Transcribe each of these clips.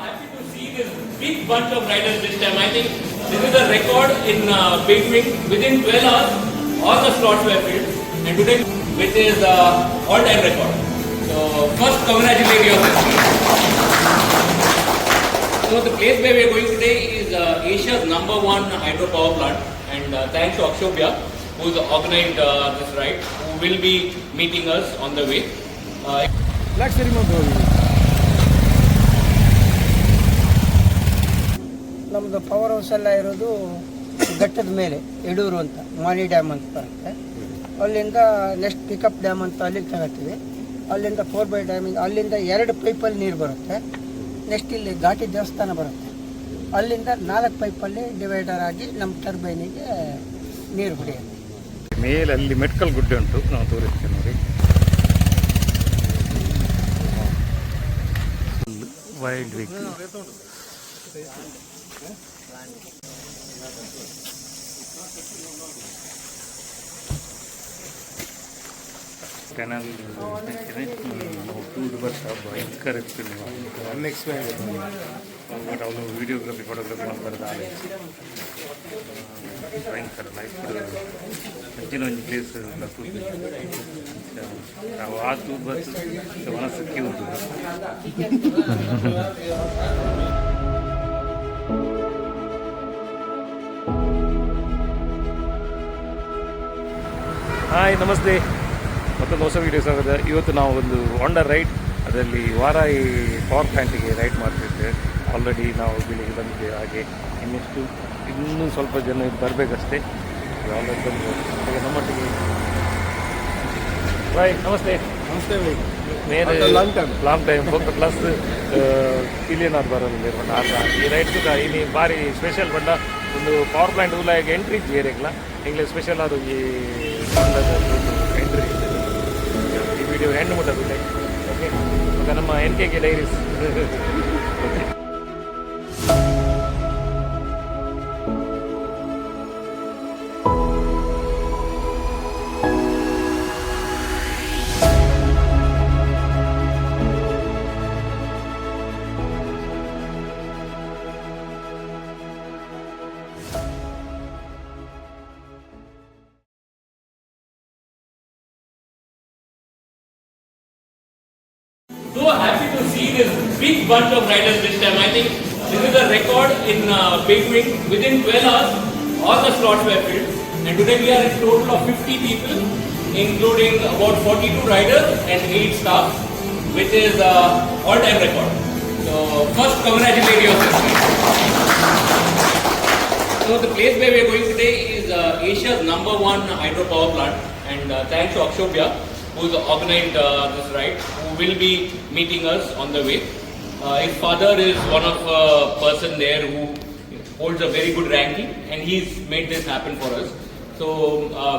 happy to see this big bunch of riders this time. I think this is a record in big wing. Within 12 hours, all the slots were filled. And today, which is all-time record. So, first, congratulate yourself. So, the place where we are going today is Asia's #1 hydropower plant. And thanks to Akshobhya, who's organized this ride, who will be meeting us on the way. ನಮ್ಮದು power house ಎಲ್ಲ ಇರೋದು ಘಟ್ಟದ ಮೇಲೆ ಯಡೂರು ಅಂತ ಮಾನಿ dam ಅಂತ ಬರುತ್ತೆ. ಅಲ್ಲಿಂದ next pickup dam ಅಂತ ಅಲ್ಲಿಗೆ ತಗೋತೀವಿ. ಅಲ್ಲಿಂದ 4 ಬೈ ಡ್ಯಾಮಿಂದ ಅಲ್ಲಿಂದ 2 ಪೈಪಲ್ಲಿ ನೀರು ಬರುತ್ತೆ. ನೆಕ್ಸ್ಟ್ ಇಲ್ಲಿ ಘಾಟಿ ದೇವಸ್ಥಾನ ಬರುತ್ತೆ. ಅಲ್ಲಿಂದ 4 ಪೈಪಲ್ಲಿ ಡಿವೈಡರ್ ಆಗಿ ನಮ್ಮ ಟರ್ಬೈನಿಗೆ ನೀರು ಹೊಡೆಯುತ್ತೆ. ಮೇಲೆ ಅಲ್ಲಿ ಮೆಟ್ಕಲ್ ಗುಡ್ಡೆ ಉಂಟು, ನಾವು ತೋರಿಸ್ತೇವೆ ನೋಡಿ. ವೈಲ್ಡ್ ವೀಕ್ ಕೆನಲ್ ಟೂರ್ ಬರ್ತಾ ಭಯಂಕರ ಬಟ್ ಅವನು ವಿಡಿಯೋಗ್ರಫಿ ಫೋಟೋಗ್ರಫಿ ಮಾಡ್ಬಾರ್ದು ಆಲೆ ಭಯಂಕರ ಲೈಫ್ ಹೆಚ್ಚಿನ ಒಂದು ಪ್ಲೇಸ್ ನಾವು ಆ ತೂರು ಬಸ್ ಮನಸ್ಸಕ್ಕೆ ಉಂಟು. ಹಾಯ್, ನಮಸ್ತೆ. ಮತ್ತೊಂದು ಹೊಸ ವೀಡಿಯೋ ಸ್ವಾಗತ. ಇವತ್ತು ನಾವು ಒಂದು ವಾಂಡರ್ ರೈಡ್, ಅದರಲ್ಲಿ ವಾರಾಯಿ ಪವರ್ ಪ್ಲ್ಯಾಂಟಿಗೆ ರೈಡ್ ಮಾಡ್ತಿದ್ದೆ. ಆಲ್ರೆಡಿ ನಾವು ಬೆಳಿಗ್ಗೆ ಬಂದಿದ್ದೇವೆ. ಹಾಗೆ ಇನ್ನೂ ಸ್ವಲ್ಪ ಜನ ಬರಬೇಕಷ್ಟೇ. ಆಲ್ರೆಡಿ ಬಂದು ಹಾಗೆ ನಮ್ಮೊಟ್ಟಿಗೆ ಬಾಯ್. ನಮಸ್ತೆ. ನಮಸ್ತೆ. ಮೇರೆ ಲಾಂಗ್ ಟೈಮ್ ಬಂದು ಪ್ಲಸ್ ಕಿಲಿಯನ್ ಬರೋದು ಬಂಡ ಈ ರೈಡ್ ಇನಿ ಭಾರಿ ಸ್ಪೆಷಲ್ ಬಂಡ ಒಂದು ಪವರ್ ಪ್ಲಾಂಟ್ ಉಲಾಗ ಎಂಟ್ರಿ ಏರಿಯಲ್ಲ ಇಂಗ್ಲೀಷ್ ಸ್ಪೆಷಲ್ ಅದು ಈ ಎಂಟ್ರಿ ಈ ವಿಡಿಯೋ ಹೆಣ್ಣು ಮುಟ್ಟದಿಲ್ಲ. ಓಕೆ, ಈಗ ನಮ್ಮ NKK diaries. Okay, So happy to see this big bunch of riders this time. I think this is a record in big wing. Within 12 hours, all the slots were filled. And today we are a total of 50 people, including about 42 riders and 8 staff, which is all-time record. So first, congratulate yourself. So the place where we are going today is Asia's #1 hydropower plant. And thanks to Akshobhya, who's organized this ride, who will be meeting us on the way. His father is one of a person there who holds a very good ranking, and he's made this happen for us. So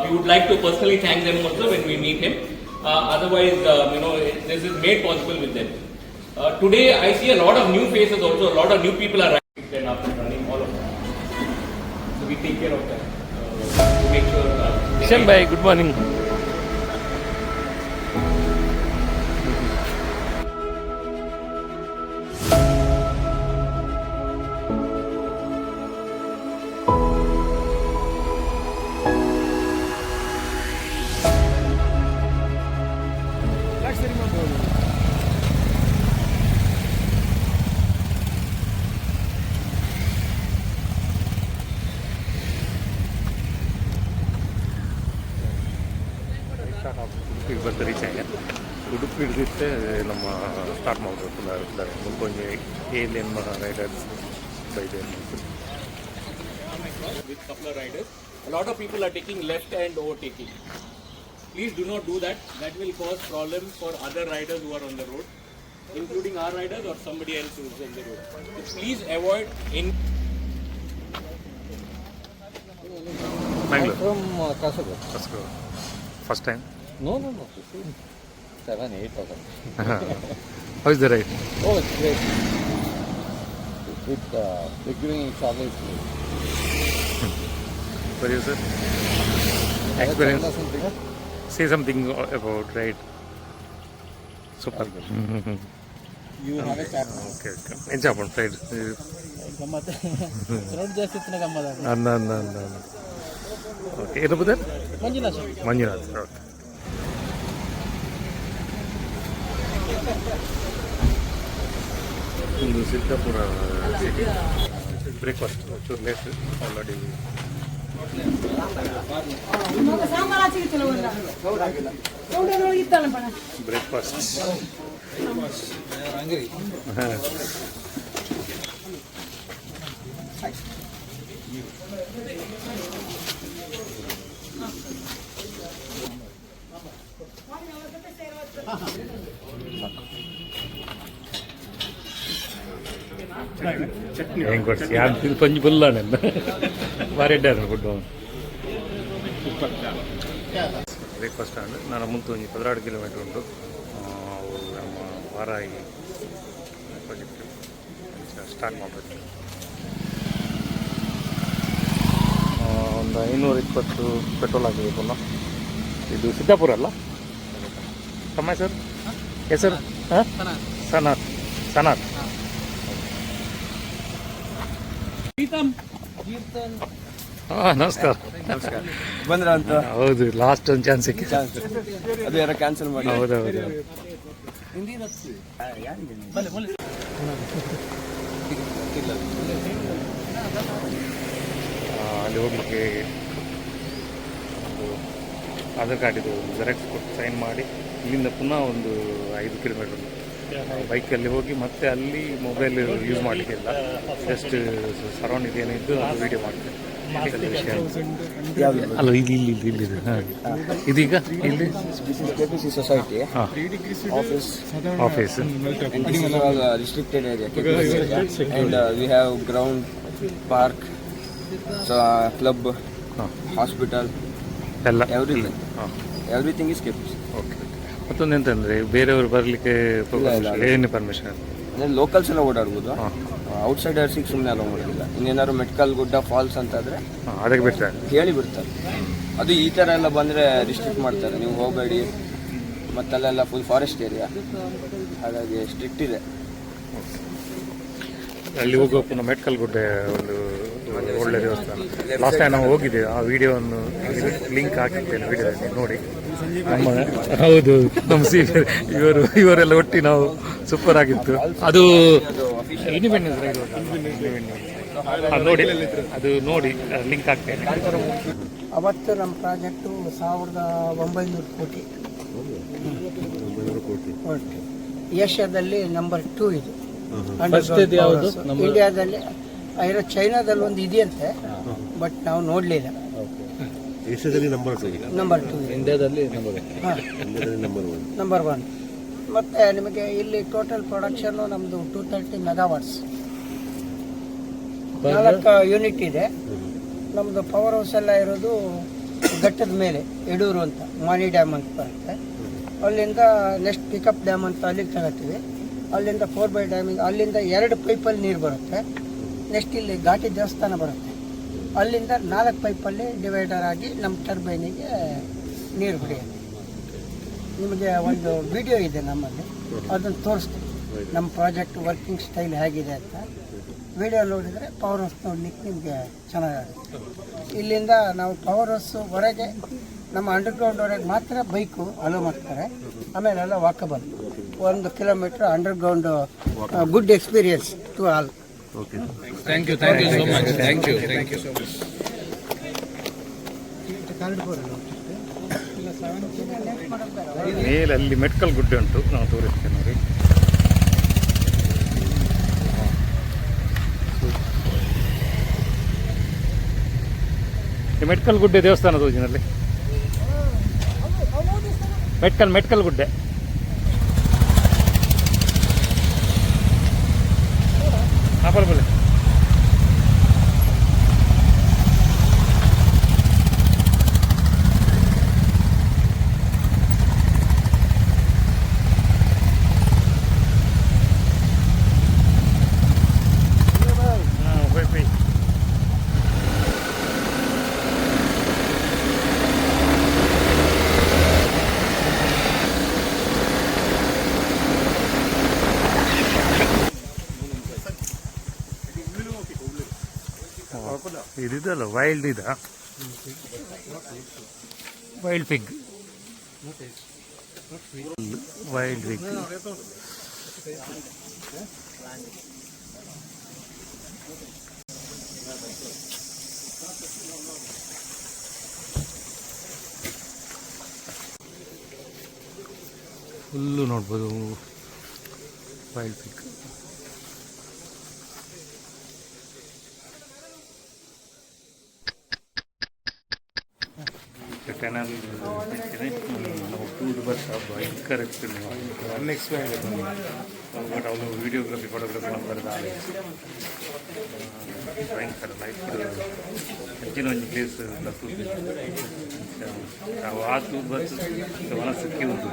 we would like to personally thank them also when we meet him. Otherwise, this is made possible with them. Today I see a lot of new faces also. A lot of new people are riding up and running, all of them. So we take care of that to make sure. Kishan bhai, good morning. ಉಡುಪಿಗೆ ಬಂದು reach ಆಗ ಉಡುಪಿ ಹಿಡಿದಿತ್ತೆ ನಮ್ಮ start ಮಾಡಬೇಕು. ಇದ್ದಾರೆ ಮುಂದೆ alien Riders by there. With couple of riders, a lot of people are taking left hand overtaking. Please do not do that. That will cause problems for other riders who are on the road, including our riders or somebody else who is on the road. So please avoid in. Bangalore. From Kasaragod. First time? No. 7-8 of them. How is the ride? Oh, it's great. With beginning it's always great. For you, sir? Experience? Say something about ride. Super. You have a chat. Okay okay ಏನು ಚಾಪಣ್ಣ fried ಗಮ್ಮತ್ತೆ round ಜಾಸ್ತಿ ಇತ್ತು ಗಮ್ಮದ ಅನ್ನ ಅನ್ನ ಅನ್ನ ಅನ್ನ okay ಏನು ಬುದರ್ Manjunath Manjunath okay ಒಂದು Siddapura city breakfast ಚೂರು ಲೇಟ್ ಆಲ್ರೆಡಿ ಬ್ರೇಕ್ಫಾಸ್ಟ್ ಹಾಂ ಹೆಂಗೆ ಕೊಡ್ಸಿ ಯಾರು ಪಂಜ್ ಬುಲ್ಲ ನನ್ನ ಭಾರಿ ಅಡ್ಡಾರ ಫುಡ್ಡು ಬ್ರೇಕ್ಫಾಸ್ಟ್ ಅಂದರೆ ನಾನು ಮುಂದೆ ಒಂದು 16 ಕಿಲೋಮೀಟ್ರ್ ಉಂಟು ನಮ್ಮ ವಾರಾಯಿ ಪ್ರಾಜೆಕ್ಟ್ ಸ್ಟಾರ್ಟ್ ಮಾಡಬೇಕು ಒಂದು 520 ಪೆಟ್ರೋಲ್ ಹಾಕಬೇಕು ಪುನಃ ಇದು ಸಿದ್ದಾಪುರ ಅಲ್ಲ ತಮ್ಮ ಹೆಸರು ಹೆಸರು ಹಾಂ ಸನಾತ್ ಸನಾತ್ ಹಾಂ ನಮಸ್ಕಾರ ಬಂದ್ರ ಅಂತ ಹೌದು ಲಾಸ್ಟ್ ಒಂದು ಚಾನ್ಸ್ ಸಿಕ್ಕಿ ಅದು ಯಾರ ಕ್ಯಾನ್ಸಲ್ ಮಾಡಿ ಹೌದು ಹೌದು ಅಲ್ಲಿ ಹೋಗ್ಲಿಕ್ಕೆ ಒಂದು ಆಧಾರ್ ಕಾರ್ಡಿದು ಜೆರಾಕ್ಸ್ ಕೊಟ್ಟು ಸೈನ್ ಮಾಡಿ ಇಲ್ಲಿಂದ ಪುನಃ ಒಂದು 5 ಕಿಲೋಮೀಟರ್ ಬೈಕಲ್ಲಿ ಹೋಗಿ ಮತ್ತೆ ಅಲ್ಲಿ ಮೊಬೈಲ್ ಯೂಸ್ ಮಾಡಲಿಕ್ಕಿಲ್ಲ ಜಸ್ಟ್ ಸರೌಂಡಿಂಗ್ ಏನಿದ್ದು ಅದು ವೀಡಿಯೋ ಮಾಡ್ತೇನೆ ಅಲ್ಲ ಇದು ಇಲ್ಲಿದೆ ಹಾಂ ಇದೀಗ ಇಲ್ಲಿ KPC society ಹಾಂ office office and this is all restricted area KPC area. And we have ground, park, so club, ಹಾಂ hospital, ಎಲ್ಲ everything. ಹಾಂ Everything is KPC. ಓಕೆ ಮತ್ತೊಂದು ಎಂತಂದರೆ ಬೇರೆಯವರು ಬರಲಿಕ್ಕೆ ಏನು ಪರ್ಮಿಷನ್ ಅಂದರೆ ಲೋಕಲ್ಸ್ ಎಲ್ಲ ಓಡಾಡ್ಬೋದು, ಹಾಂ ಔಟ್ಸೈಡರ್ಸಿಗೆ ಸುಮ್ಮನೆ ಅಲೋ ಮಾಡೋದಿಲ್ಲ. ಇನ್ನೇನಾದ್ರು ಮೆಟ್ಕಲ್ ಗುಡ್ಡ ಫಾಲ್ಸ್ ಅಂತಾದರೆ ಹಾಂ ಅದಕ್ಕೆ ಬಿಡ್ತಾರೆ ಹೇಳಿ ಬಿಡ್ತಾರೆ. ಅದು ಈ ಥರ ಎಲ್ಲ ಬಂದರೆ ರಿಸ್ಟ್ರಿಕ್ಟ್ ಮಾಡ್ತಾರೆ, ನೀವು ಹೋಗಬೇಡಿ. ಮತ್ತಲ್ಲೆಲ್ಲ ಫುಲ್ ಫಾರೆಸ್ಟ್ ಏರಿಯಾ, ಹಾಗಾಗಿ ಸ್ಟ್ರಿಕ್ಟ್ ಇದೆ. ಅಲ್ಲಿ ಹೋಗುವ ಪುನಃ ಮೆಟ್ಕಲ್ ಗುಡ್ಡೆ ಒಂದು ಒಳ್ಳೆ ದೇವಸ್ಥಾನ. ಲಾಸ್ಟ್ ಟೈಮ್ ನಾವು ಹೋಗಿದ್ದೇವೆ, ಆ ವಿಡಿಯೋವನ್ನು ಲಿಂಕ್ ಹಾಕಿರ್ತೇನೆ ವಿಡಿಯೋದಲ್ಲಿ ನೋಡಿ. ನಮ್ಮ ಹೌದು ನಮ್ಮ ಇವರೆಲ್ಲ ಒಟ್ಟಿ ನಾವು ಸೂಪರ್ ಆಗಿತ್ತು. ಅದು ಇಂಡಿಪೆಂಡೆನ್ಸ್ ರೈಡ್ ಅದು ನೋಡಿ, ಅದು ನೋಡಿ ಲಿಂಕ್ ಹಾಕ್ತೇನೆ. ಅವತ್ತು ನಮ್ಮ ಪ್ರಾಜೆಕ್ಟು 1900 ಕೋಟಿ ಓಕೆ. ಏಷ್ಯಾದಲ್ಲಿ ನಂಬರ್ 2 ಇದು. ಇಂಡಿಯಾದಲ್ಲಿ ಇರೋ ಚೈನಾದಲ್ಲಿ ಒಂದು ಇದೆಯಂತೆ, ಬಟ್ ನಾವು ನೋಡಲಿಲ್ಲ. ಏಷ್ಯಾದಲ್ಲಿ ನಂಬರ್ 2 ಇಂಡಿಯಾದಲ್ಲಿ ನಂಬರ್ 1. ಮತ್ತು ನಿಮಗೆ ಇಲ್ಲಿ ಟೋಟಲ್ ಪ್ರೊಡಕ್ಷನ್ನು ನಮ್ಮದು 230 ಮೆಗಾವಾಟ್ಸ್, 4 ಯೂನಿಟ್ ಇದೆ. ನಮ್ಮದು ಪವರ್ ಹೌಸ್ ಎಲ್ಲ ಇರೋದು ಘಟ್ಟದ ಮೇಲೆ ಯಡೂರು ಅಂತ, ಮಾನಿ ಡ್ಯಾಮ್ ಅಂತ ಬರುತ್ತೆ. ಅಲ್ಲಿಂದ ನೆಕ್ಸ್ಟ್ ಪಿಕಪ್ ಡ್ಯಾಮ್ ಅಂತ ಅಲ್ಲಿಗೆ ತಗೋತೀವಿ. ಅಲ್ಲಿಂದ 4x ಡ್ಯಾಮಿಂಗ್, ಅಲ್ಲಿಂದ 2 ಪೈಪಲ್ಲಿ ನೀರು ಬರುತ್ತೆ. ನೆಕ್ಸ್ಟ್ ಇಲ್ಲಿ ಘಾಟಿ ದೇವಸ್ಥಾನ ಬರುತ್ತೆ, ಅಲ್ಲಿಂದ 4 ಪೈಪಲ್ಲಿ ಡಿವೈಡರ್ ಆಗಿ ನಮ್ಮ ಟರ್ಬೈನಿಗೆ ನೀರು ಹೊಡೆಯುತ್ತೆ. ನಿಮಗೆ ಒಂದು ವಿಡಿಯೋ ಇದೆ ನಮ್ಮಲ್ಲಿ, ಅದನ್ನು ತೋರಿಸ್ತೀವಿ ನಮ್ಮ ಪ್ರಾಜೆಕ್ಟ್ ವರ್ಕಿಂಗ್ ಸ್ಟೈಲ್ ಹೇಗಿದೆ ಅಂತ. ವಿಡಿಯೋ ನೋಡಿದರೆ ಪವರ್ ಹೌಸ್ ನೋಡ್ಲಿಕ್ಕೆ ನಿಮಗೆ ಚೆನ್ನಾಗಾಗುತ್ತೆ. ಇಲ್ಲಿಂದ ನಾವು ಪವರ್ ಹೌಸ್ವರೆಗೆ ನಮ್ಮ ಅಂಡರ್ಗ್ರೌಂಡ್ವರೆಗೆ ಮಾತ್ರ ಬೈಕು ಅಲೋ ಮಾಡ್ತಾರೆ, ಆಮೇಲೆ ಎಲ್ಲ walkable. 1 kilometre underground. Good experience to all. Thank you so much. Thank you ಮೇಲೆ ಅಲ್ಲಿ ಮೆಟ್ಕಲ್ ಗುಡ್ಡೆ ಉಂಟು, ನಾವು ತೋರಿಸ್ತೇವೆ ನೋಡಿ. ಈ ಮೆಟ್ಕಲ್ ಗುಡ್ಡೆ ದೇವಸ್ಥಾನ ತೋಜಿನಲ್ಲಿ ಮೆಟ್ಕಲ್ ಗುಡ್ಡೆ. ಬಲೆ ಇದಲ್ಲ wild wild pig wild pig full ನೋಡ್ಬೋದು ವೈಲ್ಡ್ ಪಿಗ್. ಕೆನಲ್ ನಾವು ಟೂರ್ ಬಸ್ ಭಯಂಕರ ಅನ್ಎಕ್ಸ್ಪೆಕ್ಟೆಡ್ ಬಟ್ ಅವನು ವಿಡಿಯೋಗ್ರಫಿ ಫೋಟೋಗ್ರಫಿ ಮಾಡ್ತಾರೆ ಭಯಂಕರ ಲೈಫ್ ಹೆಚ್ಚಿನ ಒಂದು ಪ್ಲೇಸ್ ನಾವು ಆ ಟೂರ್ ಬಸ್ ಮನಸ್ಸಿಗೆ ಒಂದು